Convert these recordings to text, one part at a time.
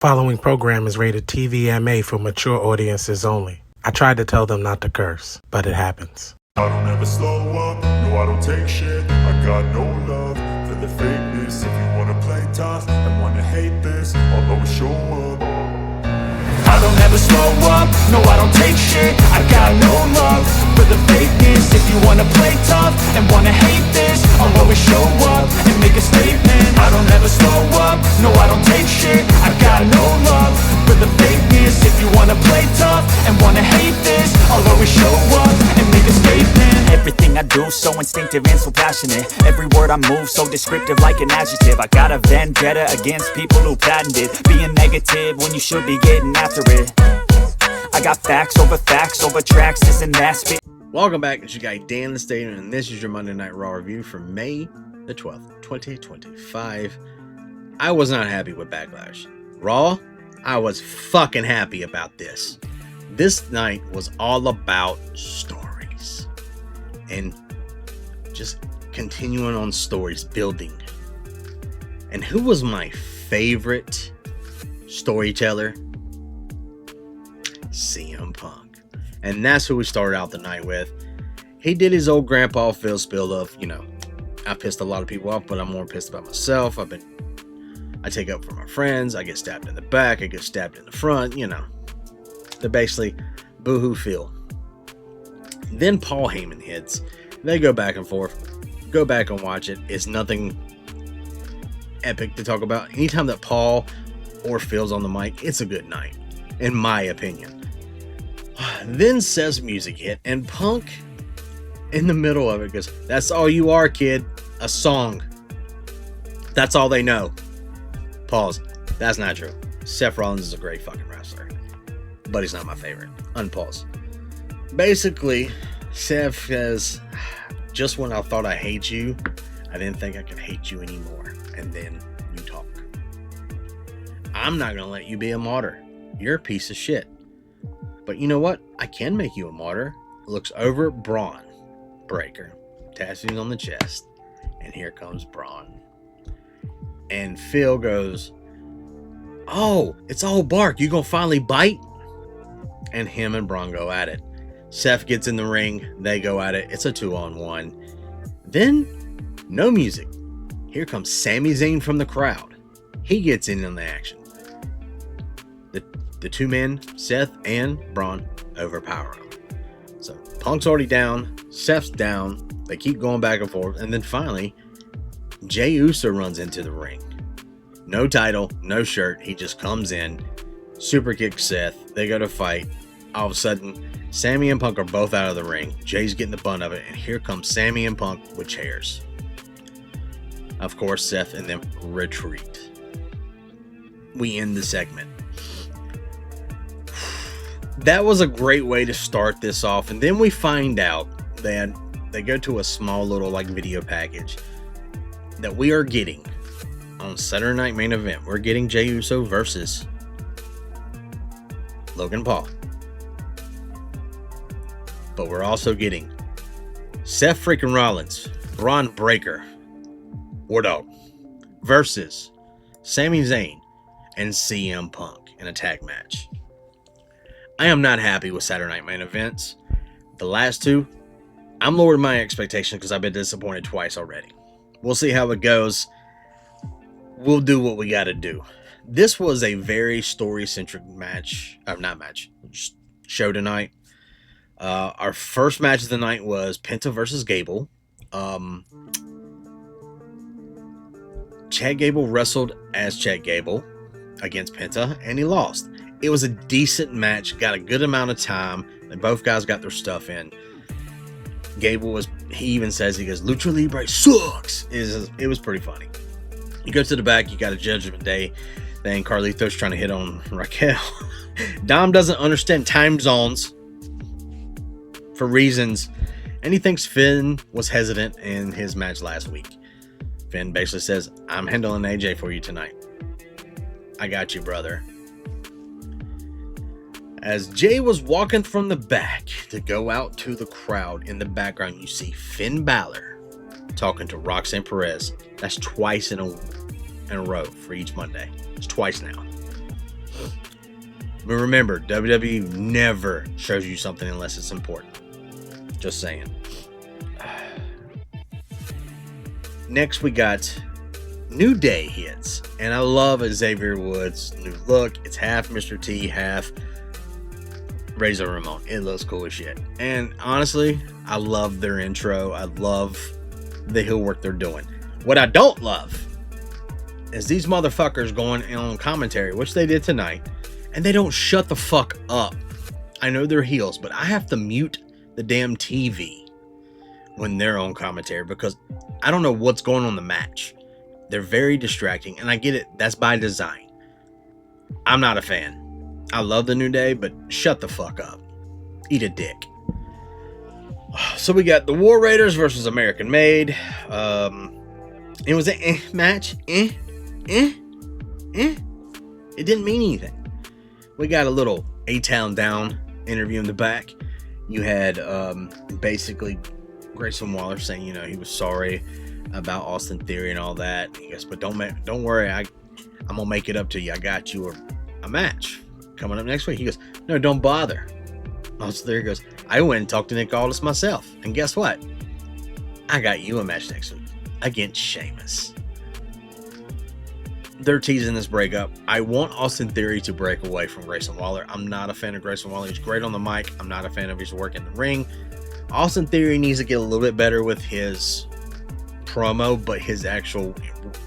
Following program is rated TVMA for mature audiences only. I tried to tell them not to curse, but it happens. I don't ever slow up, no I don't take shit. I got no love for the fakeness. If you wanna play tough and wanna hate this, I'll always show up. I don't ever slow up, no I don't take shit. I got no love for the fakeness. If you wanna play tough and wanna hate this, I'll always show up and make a statement. I don't ever slow up, no I don't take shit. I got no love for the fakeness. If you wanna play tough and wanna hate this, I'll always show up and make a statement. Everything I do so instinctive and so passionate. Every word I move so descriptive like an adjective. I got a vendetta against people who patented being negative when you should be getting after it. I got facts over tracks, this and that spit. Welcome back, it's your guy Dan the Statement, and this is your Monday Night Raw review for May the 12th, 2025. I was not happy with Backlash. Raw, I was fucking happy about this. This night was all about stories. And just continuing on stories, building. And who was my favorite storyteller? CM Punk. And that's who we started out the night with. He did his old grandpa Phil spill of, I pissed a lot of people off, but I'm more pissed about myself. I take up for my friends. I get stabbed in the back. I get stabbed in the front. They're basically boohoo Phil. Then Paul Heyman hits. They go back and forth. Go back and watch it. It's nothing epic to talk about. Anytime that Paul or Phil's on the mic, it's a good night, in my opinion. Then Seth's music hit, and Punk, in the middle of it, goes, "That's all you are, kid. A song. That's all they know." Pause. That's not true. Seth Rollins is a great fucking wrestler, but he's not my favorite. Unpause. Basically, Seth says, "Just when I thought I hate you, I didn't think I could hate you anymore. And then you talk. I'm not going to let you be a martyr. You're a piece of shit. But you know what? I can make you a martyr." Looks over at Braun Breaker, tattoos on the chest, and here comes Braun. And Phil goes, "Oh, it's all bark. You gonna finally bite?" And him and Braun go at it. Seth gets in the ring. They go at it. It's a 2-on-1. Then, no music. Here comes Sami Zayn from the crowd. He gets in on the action. The two men, Seth and Braun, overpower him. So Punk's already down. Seth's down. They keep going back and forth. And then finally, Jey Uso runs into the ring. No title, no shirt. He just comes in, super kicks Seth. They go to fight. All of a sudden, Sami and Punk are both out of the ring. Jay's getting the bunt of it. And here comes Sami and Punk with chairs. Of course, Seth and them retreat. We end the segment. That was a great way to start this off. And then we find out that they go to a small little video package that we are getting on Saturday Night Main Event. We're getting Jey Uso versus Logan Paul. But we're also getting Seth freaking Rollins, Braun Breaker, War Dog, versus Sami Zayn and CM Punk in a tag match. I am not happy with Saturday Night Main Events. The last two, I'm lowering my expectations because I've been disappointed twice already. We'll see how it goes. We'll do what we got to do. This was a very story-centric show tonight. Our first match of the night was Penta versus Gable. Chad Gable wrestled as Chad Gable against Penta, and he lost. It was a decent match, got a good amount of time, and both guys got their stuff in. He even says, he goes, "Lucha Libre sucks." It was pretty funny. You go to the back, you got a Judgment Day thing. Carlito's trying to hit on Raquel. Dom doesn't understand time zones for reasons, and he thinks Finn was hesitant in his match last week. Finn basically says, "I'm handling AJ for you tonight. I got you, brother." As Jay was walking from the back to go out to the crowd, in the background you see Finn Balor talking to Roxanne Perez. That's twice in a row for each Monday. It's twice now. But remember, WWE never shows you something unless it's important. Just saying. Next, we got New Day hits. And I love Xavier Woods' new look. It's half Mr. T, half Razor Ramon. It looks cool as shit. And honestly, I love their intro. I love the heel work they're doing. What I don't love is these motherfuckers going on commentary, which they did tonight, and they don't shut the fuck up. I know they're heels, but I have to mute the damn TV when they're on commentary because I don't know what's going on in the match. They're very distracting, and I get it. That's by design. I'm not a fan. I love the New Day, but shut the fuck up. Eat a dick. So we got the War Raiders versus American Made. It was an match. It didn't mean anything. We got a little A-Town Down interview in the back. You had basically Grayson Waller saying, he was sorry about Austin Theory and all that. He goes, but don't worry, I'm gonna make it up to you. I got you a match coming up next week. He goes, no, don't bother. Austin Theory goes, I went and talked to Nick Aldis myself, and guess what? I got you a match next week against Sheamus. They're teasing this breakup. I want Austin Theory to break away from Grayson Waller. I'm not a fan of Grayson Waller. He's great on the mic. I'm not a fan of his work in the ring. Austin Theory needs to get a little bit better with his promo, but his actual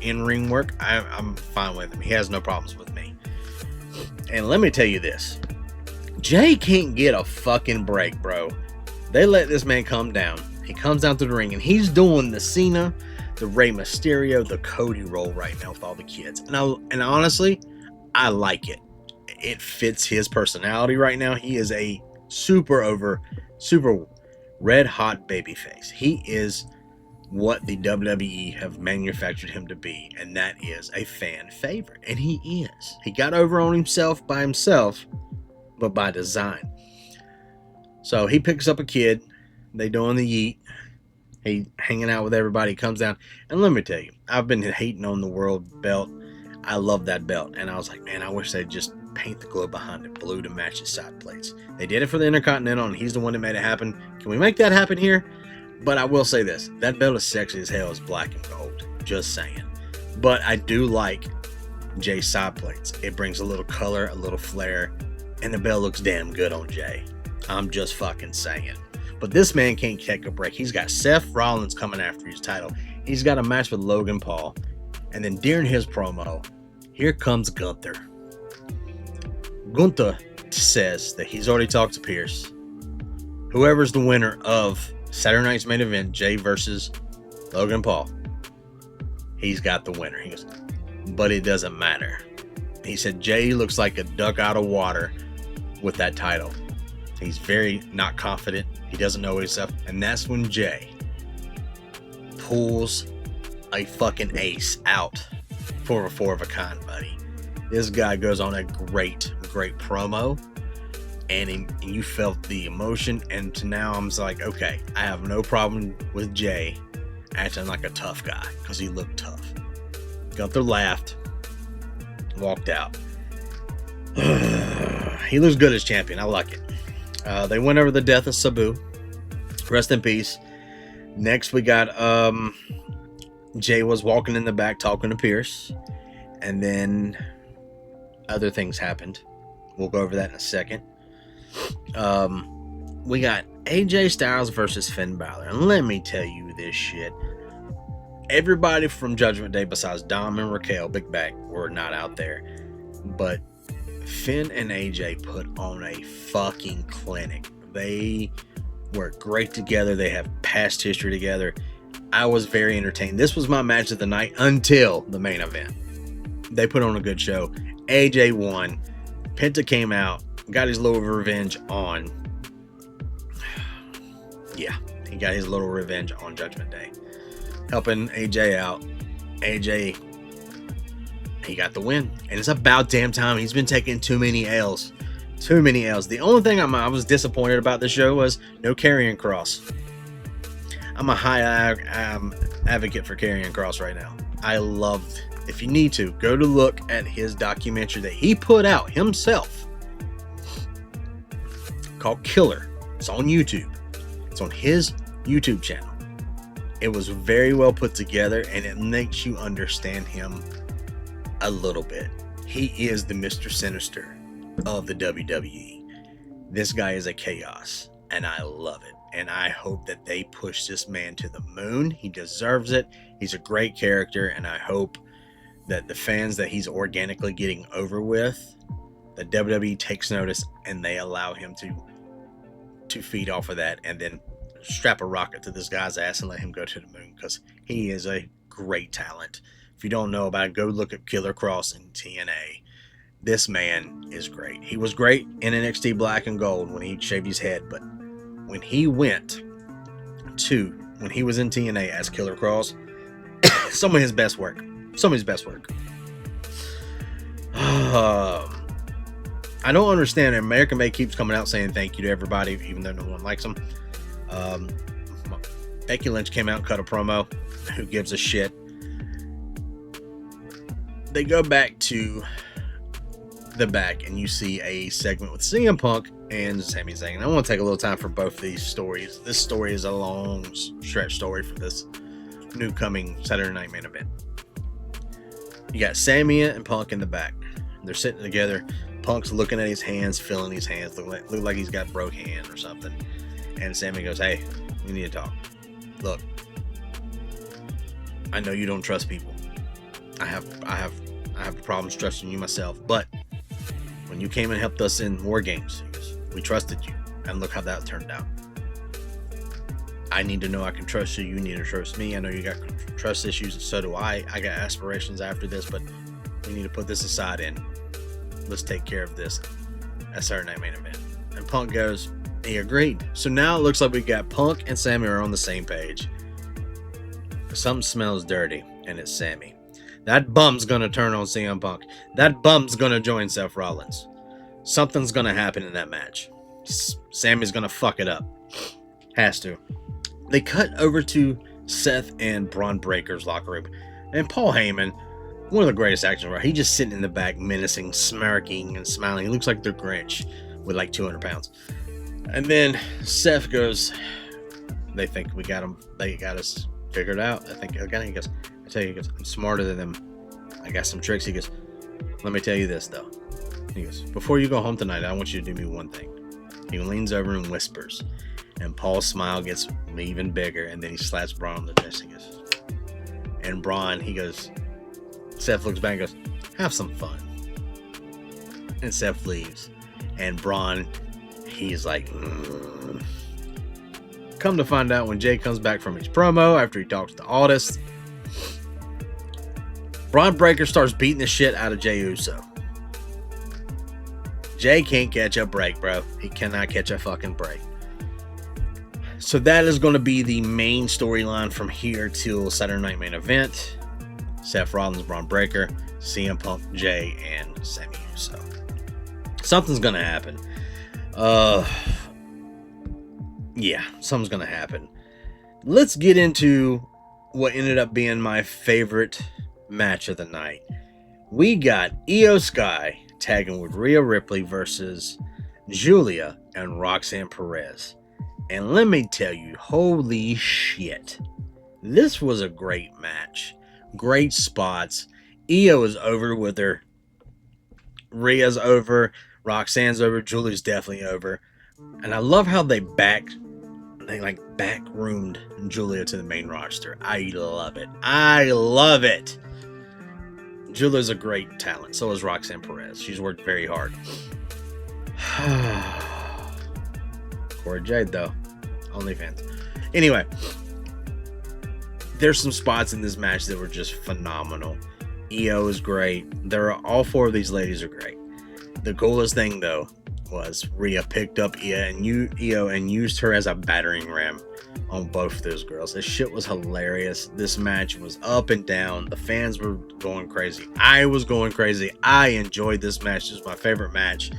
in-ring work, I'm fine with him. He has no problems with me. And let me tell you this. Jay can't get a fucking break, bro. They let this man come down. He comes down to the ring, and he's doing the Cena, the Rey Mysterio, the Cody role right now with all the kids. And honestly, I like it. It fits his personality right now. He is a super red hot babyface. He is what the WWE have manufactured him to be, and that is a fan favorite. And he is. He got over on himself by himself, but by design. So he picks up a kid. They doing the yeet. He hanging out with everybody. Comes down. And let me tell you, I've been hating on the world belt. I love that belt. And I was like, man, I wish they'd just paint the glow behind it blue to match his side plates. They did it for the Intercontinental, and he's the one that made it happen. Can we make that happen here? But I will say this. That belt is sexy as hell. It's black and gold. Just saying. But I do like Jay's side plates. It brings a little color, a little flair. And the belt looks damn good on Jay. I'm just fucking saying. But this man can't take a break. He's got Seth Rollins coming after his title. He's got a match with Logan Paul. And then during his promo, here comes Gunther. Gunther says that he's already talked to Pierce. Whoever's the winner of Saturday night's main event, Jay versus Logan Paul, he's got the winner. He goes, but it doesn't matter. He said Jay looks like a duck out of water with that title. He's very not confident. He doesn't know himself. And that's when Jay pulls a fucking ace out for a four of a kind, buddy. This guy goes on a great promo. And you felt the emotion. And to now I'm like, okay, I have no problem with Jay acting like a tough guy because he looked tough. Gunther laughed. Walked out. He looks good as champion. I like it. They went over the death of Sabu. Rest in peace. Next we got Jay was walking in the back talking to Pierce. And then other things happened. We'll go over that in a second. We got AJ Styles versus Finn Balor. And let me tell you this shit. Everybody from Judgment Day besides Dom and Raquel, Big Back, were not out there. But Finn and AJ put on a fucking clinic. They work great together. They have past history together. I was very entertained. This was my match of the night until the main event. They put on a good show. AJ won. Penta came out, got his little revenge on... Yeah, he got his little revenge on Judgment Day. Helping AJ out. AJ, he got the win. And it's about damn time. He's been taking too many L's. Too many L's. The only thing I was disappointed about the show was no Karrion Kross. I'm a high advocate for Karrion Kross right now. I loved, if you need to, go to look at his documentary that he put out himself called Killer. It's on YouTube. It's on his YouTube channel. It was very well put together, and it makes you understand him a little bit. He is the Mr. Sinister of the WWE. This guy is a chaos, and I love it. And I hope that they push this man to the moon. He deserves it. He's a great character, and I hope that the fans that he's organically getting over with, the WWE takes notice and they allow him to feed off of that, and then strap a rocket to this guy's ass and let him go to the moon, because he is a great talent. If you don't know about it, go look at Killer Kross in TNA. This man is great. He was great in NXT Black and Gold when he shaved his head, but when he was in TNA as Killer Kross, some of his best work. I don't understand. American May keeps coming out saying thank you to everybody, even though no one likes him. Becky Lynch came out and cut a promo. Who gives a shit? They go back to the back, and you see a segment with CM Punk and Sami Zayn. I want to take a little time for both of these stories. This story is a long stretch story for this new coming Saturday Night Main Event. You got Sami and Punk in the back. They're sitting together. Punk's looking at his hands, feeling his hands, look like he's got broke hand or something. And Sami goes, "Hey, we need to talk. Look, I know you don't trust people. I have problems trusting you myself. But when you came and helped us in War Games, we trusted you, and look how that turned out. I need to know I can trust you. You need to trust me. I know you got trust issues, and so do I. I got aspirations after this, but we need to put this aside and let's take care of this at Saturday Night Main Event." And Punk goes, he agreed. So now it looks like we got Punk and Sami are on the same page. Something smells dirty, and it's Sami. That bum's gonna turn on CM Punk. That bum's gonna join Seth Rollins. Something's gonna happen in that match. Sami's gonna fuck it up. Has to. They cut over to Seth and Braun Breaker's locker room, and Paul Heyman, one of the greatest actors, right? He's just sitting in the back, menacing, smirking, and smiling. He looks like the Grinch with like 200 pounds. And then Seth goes, "They think we got him. They got us figured out. I think I got him." He goes, "I tell you," he goes, "I'm smarter than them. I got some tricks." He goes, "Let me tell you this though." He goes, "Before you go home tonight, I want you to do me one thing." He leans over and whispers, and Paul's smile gets even bigger, and then he slaps Braun on the chest. He goes, and Braun, he goes, Seth looks back and goes, "Have some fun." And Seth leaves, and Braun, he's like, Come to find out, when Jay comes back from his promo after he talks to Aldis, Braun Breaker starts beating the shit out of Jey Uso. Jay can't catch a break, bro. He cannot catch a fucking break. So that is going to be the main storyline from here till Saturday Night Main Event. Seth Rollins, Braun Breaker, CM Punk, Jay, and Sami Uso. Something's going to happen. Yeah, something's going to happen. Let's get into what ended up being my favorite match of the night. We got Io Sky tagging with Rhea Ripley versus Julia and Roxanne Perez. And let me tell you, holy shit. This was a great match. Great spots. Io is over with her. Rhea's over. Roxanne's over. Julia's definitely over. And I love how they back-roomed Julia to the main roster. I love it. I love it. Julia's a great talent. So is Roxanne Perez. She's worked very hard. Corey Jade, though. OnlyFans. Anyway, there's some spots in this match that were just phenomenal. Io is great. All four of these ladies are great. The coolest thing, though, was Rhea picked up Io and used her as a battering ram on both of those girls. This shit was hilarious. This match was up and down. The fans were going crazy. I was going crazy. I enjoyed this match. This was my favorite match.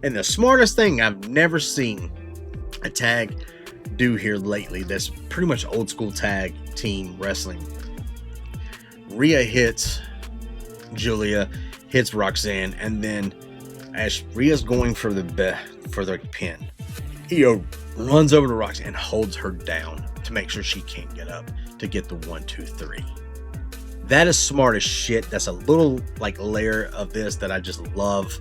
And the smartest thing I've never seen a tag do here lately, that's pretty much old school tag team wrestling. Rhea hits Julia, hits Roxanne, and then as Rhea's going for the pin, Io runs over to Roxy and holds her down to make sure she can't get up to get the 1, 2, 3. That is smart as shit. That's a little like layer of this that I just love.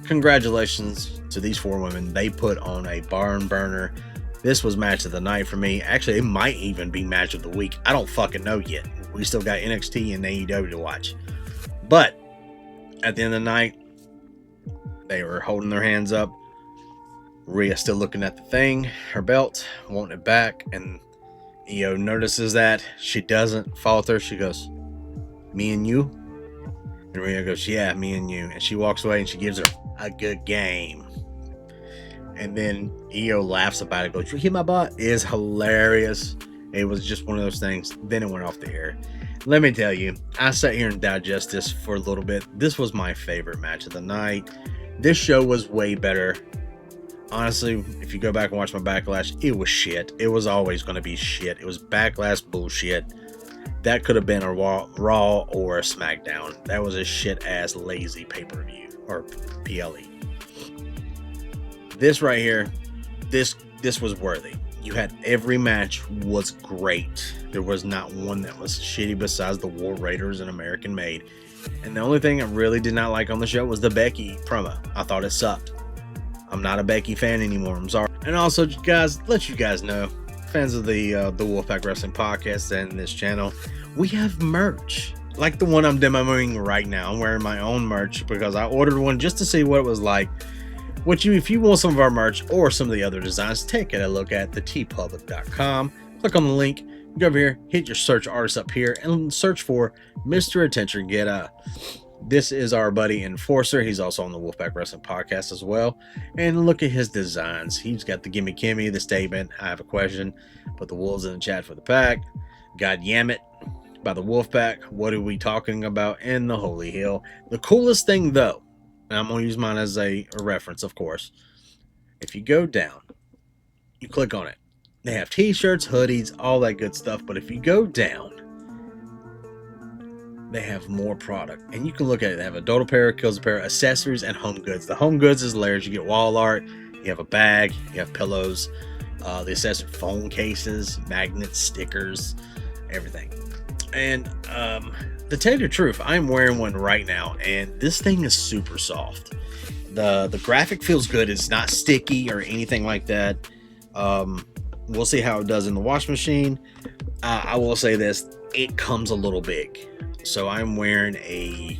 Congratulations to these 4 women. They put on a barn burner. This was match of the night for me. Actually, it might even be match of the week. I don't fucking know yet. We still got NXT and AEW to watch. But at the end of the night, they were holding their hands up. Rhea still looking at the thing, her belt, wanting it back, and Io notices that. She doesn't falter. She goes, "Me and you?" And Rhea goes, "Yeah, me and you." And she walks away and she gives her a good game. And then Io laughs about it, goes, "You hit my butt." It is hilarious. It was just one of those things. Then it went off the air. Let me tell you, I sat here and digest this for a little bit. This was my favorite match of the night. This show was way better. Honestly, if you go back and watch my Backlash, it was shit. It was always going to be shit. It was Backlash bullshit. That could have been a Raw or a SmackDown. That was a shit-ass lazy pay-per-view or PLE. This right here, this was worthy. You had every match was great. There was not one that was shitty besides the War Raiders and American Made. And the only thing I really did not like on the show was the Becky promo. I thought it sucked. I'm not a Becky fan anymore. I'm sorry. And also, guys, let you guys know, fans of the Wolfpack Wrestling Podcast and this channel, we have merch. Like the one I'm demoing right now. I'm wearing my own merch because I ordered one just to see what it was like. If you want some of our merch or some of the other designs, take a look at thetpublic.com. Click on the link. Go over here, hit your search artist up here, and search for Mr. Attention Getter. This is our buddy Enforcer. He's also on the Wolfpack Wrestling Podcast as well. And look at his designs. He's got the Gimme Kimmy, the statement, I have a question, put the wolves in the chat for the pack, God Yam It by the Wolfpack, what are we talking about, in the Holy Hill. The coolest thing though, and I'm going to use mine as a reference, of course. If you go down, you click on it. They have t-shirts, hoodies, all that good stuff. But if you go down, they have more product. And you can look at it. They have a Adult Apparel, Kills Apparel, accessories, and home goods. The home goods is layers. You get wall art. You have a bag. You have pillows. The accessory phone cases, magnets, stickers, everything. And to tell you the truth, I'm wearing one right now, and this thing is super soft. The graphic feels good. It's not sticky or anything like that. We'll see how it does in the wash machine. I will say this, it comes a little big. So I'm wearing a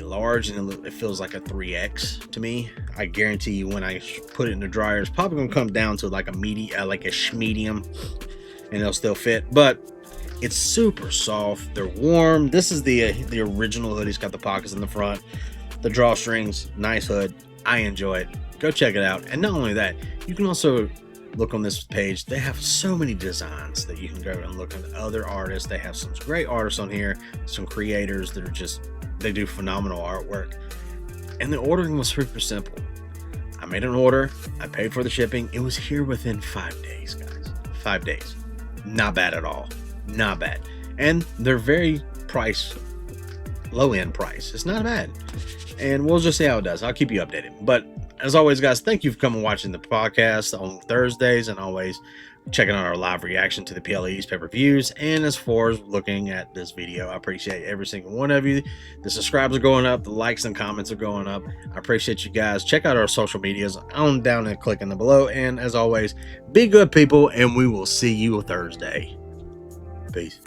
large, and it feels like a 3X to me. I guarantee you when I put it in the dryer, it's probably gonna come down to like a medium, like a medium, and it'll still fit. But it's super soft. They're warm. This is the original hoodie. It's got the pockets in the front, the drawstrings, nice hood. I enjoy it. Go check it out. And not only that, you can also look on this page. They have so many designs that you can go and look at other artists. They have some great artists on here, some creators that are they do phenomenal artwork. And the ordering was super simple. I made an order. I paid for the shipping. It was here within 5 days, guys. 5 days. Not bad at all. Not bad. And they're very low end price. It's not bad. And we'll just see how it does. I'll keep you updated. But as always, guys, thank you for coming and watching the podcast on Thursdays, and always checking out our live reaction to the PLE's pay-per-views. And as far as looking at this video, I appreciate every single one of you. The subscribes are going up, the likes and comments are going up. I appreciate you guys. Check out our social medias on down and click in the below. And as always, be good people, and we will see you Thursday. Peace.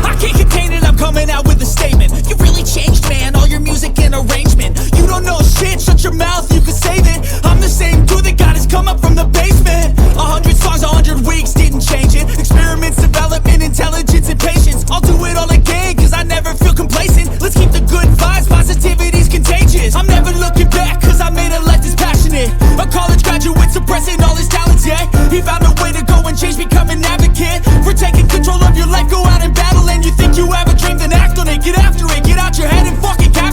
I can't contain it, I'm coming out with a statement. You really changed, man, all your music and arrangement. You don't know shit, shut your mouth, you can save it. I'm the same dude that got his come up from the basement. 100 songs, 100 weeks, didn't change it. Experiments, development, intelligence, and patience. I'll do it all again, cause I never feel complacent. Let's keep the good vibes, positivity's contagious. I'm never looking back, cause I made a life that's passionate. A college graduate suppressing all his talents, yeah. He found